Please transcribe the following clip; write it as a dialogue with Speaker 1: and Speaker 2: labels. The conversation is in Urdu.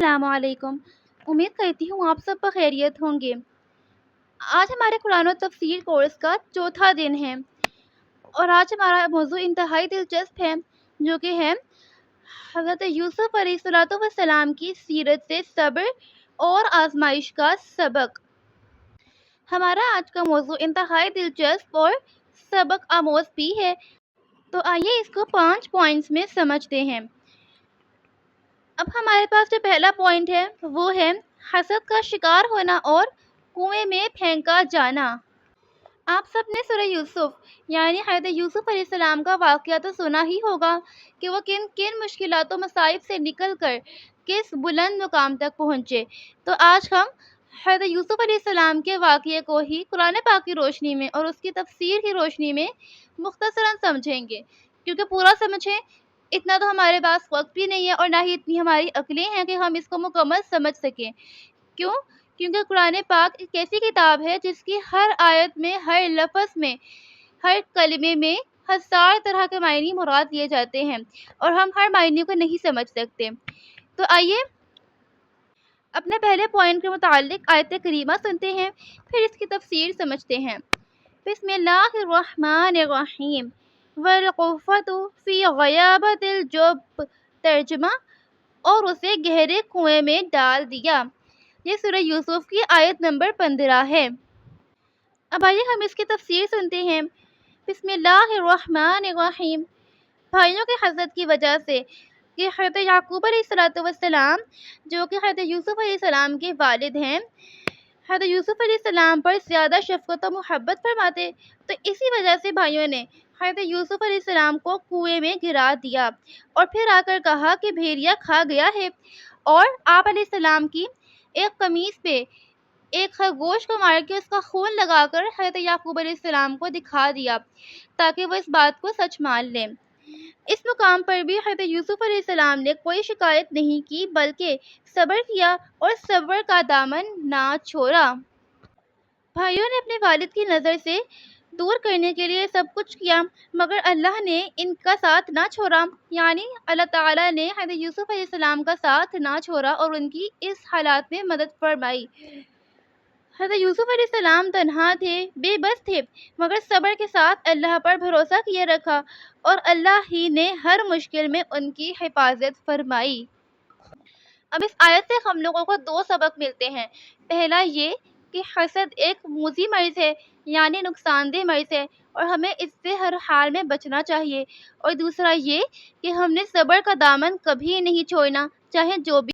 Speaker 1: السلام علیکم۔ امید کرتی ہوں آپ سب بخیریت ہوں گے۔ آج ہمارے قرآن و تفسیر کورس کا چوتھا دن ہے اور آج ہمارا موضوع انتہائی دلچسپ ہے جو کہ ہے حضرت یوسف علیہ السلام کی سیرت سے صبر اور آزمائش کا سبق۔ ہمارا آج کا موضوع انتہائی دلچسپ اور سبق آموز بھی ہے، تو آئیے اس کو 5 پوائنٹس میں سمجھتے ہیں۔ اب ہمارے پاس جو پہلا پوائنٹ ہے وہ ہے حسد کا شکار ہونا اور کنویں میں پھینکا جانا۔ آپ سب نے سورہ یوسف یعنی حضرت یوسف علیہ السلام کا واقعہ تو سنا ہی ہوگا کہ وہ کن کن مشکلات و مصائب سے نکل کر کس بلند مقام تک پہنچے۔ تو آج ہم حضرت یوسف علیہ السلام کے واقعے کو ہی قرآن پاک کی روشنی میں اور اس کی تفسیر کی روشنی میں مختصراً سمجھیں گے، کیونکہ پورا سمجھیں اتنا تو ہمارے پاس وقت بھی نہیں ہے اور نہ ہی اتنی ہماری عقلیں ہیں کہ ہم اس کو مکمل سمجھ سکیں۔ کیونکہ قرآن پاک ایک ایسی کتاب ہے جس کی ہر آیت میں، ہر لفظ میں، ہر کلمے میں ہزار طرح کے معنی مراد لیے جاتے ہیں اور ہم ہر معنی کو نہیں سمجھ سکتے۔ تو آئیے اپنے پہلے پوائنٹ کے متعلق آیت کریمہ سنتے ہیں، پھر اس کی تفسیر سمجھتے ہیں۔ بسم اللہ الرحمن الرحیم۔ وَالْقُفَّةُ فِي غَيَابَتِ الْجُبِّ، ترجمہ اور اسے گہرے کنویں میں ڈال دیا۔ یہ سورہ یوسف کی آیت نمبر 15 ہے۔ اب آئیے ہم اس کی تفسیر سنتے ہیں۔ بسم اللہ الرحمن الرحیم۔ بھائیوں کے حسد کی وجہ سے کہ حضرت یعقوب علیہ السلام جو کہ حضرت یوسف علیہ السلام کے والد ہیں، حضرت یوسف علیہ السلام پر زیادہ شفقت و محبت فرماتے، تو اسی وجہ سے بھائیوں نے حضرت یوسف علیہ السلام کو کنویں میں گرا دیا اور پھر آ کر کہا کہ بھیڑیا کھا گیا ہے، اور آپ علیہ السلام کی ایک قمیص پہ ایک خرگوش کو مار کے اس کا خون لگا کر حضرت یعقوب علیہ السلام کو دکھا دیا تاکہ وہ اس بات کو سچ مان لیں۔ اس مقام پر بھی حضرت یوسف علیہ السلام نے کوئی شکایت نہیں کی بلکہ صبر کیا اور صبر کا دامن نہ چھوڑا۔ بھائیوں نے اپنے والد کی نظر سے دور کرنے کے لیے سب کچھ کیا، مگر اللہ نے ان کا ساتھ نہ چھوڑا، یعنی اللہ تعالیٰ نے حضرت یوسف علیہ السلام کا ساتھ نہ چھوڑا اور ان کی اس حالات میں مدد فرمائی۔ حضرت یوسف علیہ السلام تنہا تھے، بے بس تھے، مگر صبر کے ساتھ اللہ پر بھروسہ کیے رکھا اور اللہ ہی نے ہر مشکل میں ان کی حفاظت فرمائی۔ اب اس آیت سے ہم لوگوں کو 2 سبق ملتے ہیں۔ پہلا یہ کہ حسد ایک موذی مرض ہے، یعنی نقصان دہ مرض ہے اور ہمیں اس سے ہر حال میں بچنا چاہیے، اور دوسرا یہ کہ ہم نے صبر کا دامن کبھی نہیں چھوڑنا، چاہے جو بھی